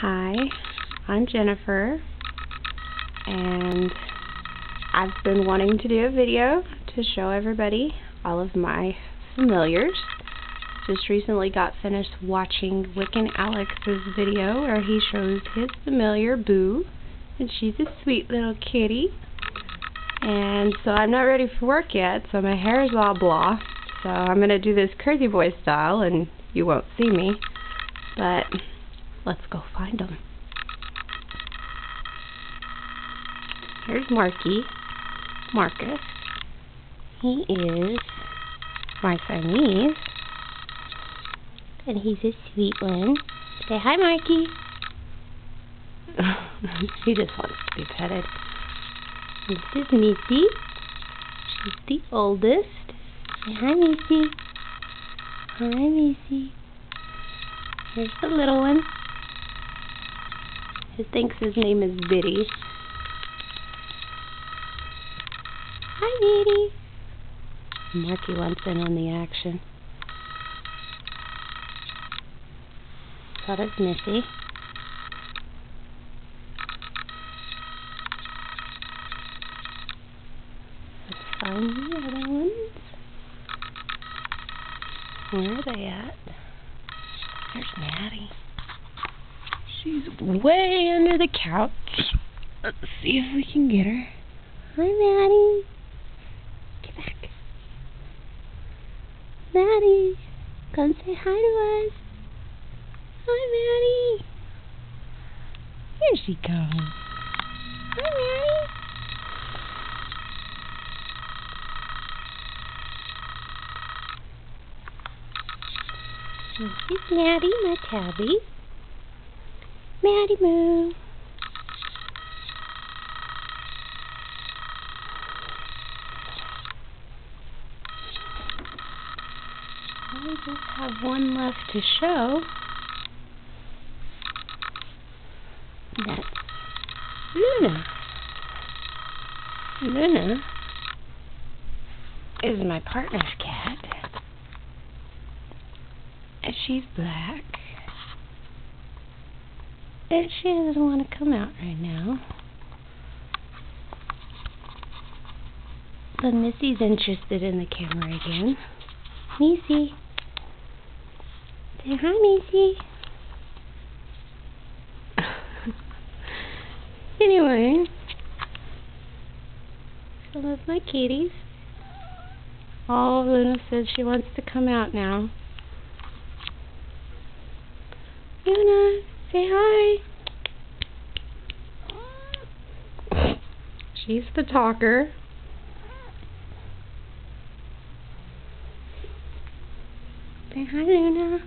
Hi, I'm Jennifer, and I've been wanting to do a video to show everybody all of my familiars. Just recently got finished watching Wick and Alex's video where he shows his familiar Boo, and she's a sweet little kitty. And so I'm not ready for work yet, so my hair is all blah. So I'm going to do this crazy boy style, and you won't see me, but let's go find him. Here's Marcus. He is my Siamese, and he's a sweet one. Say hi, Marky. He just wants to be petted. This is Missy. She's the oldest. Say hi, Missy. Hi, Missy. Here's the little one. He thinks his name is Biddy. Hi, Biddy. Marky wants in on the action. So does Missy. Let's find the other ones. Where are they at? There's Maddie. She's way under the couch. Let's see if we can get her. Hi, Maddie. Get back. Maddie, come say hi to us. Hi, Maddie. Here she comes. Hi, Maddie. This is Maddie, my tabby. Maddie Moo. We just have one left to show. That's Luna. Luna is my partner's cat. And she's black. And she doesn't want to come out right now. But Missy's interested in the camera again. Missy. Say hi, Missy. Anyway, some of my kitties. Oh, Luna says she wants to come out now. Luna, say hi. She's the talker. Say hi, Luna.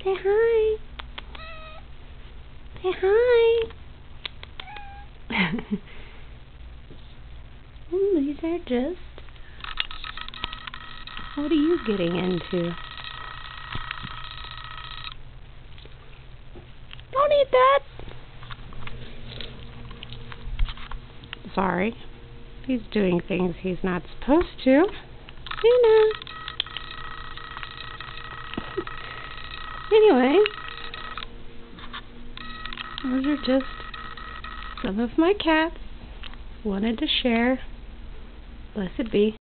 Say hi. Say hi. These are just... What are you getting into? Don't eat that! Sorry. He's doing things he's not supposed to. You know. Anyway. Those are just some of my cats. Wanted to share. Blessed be.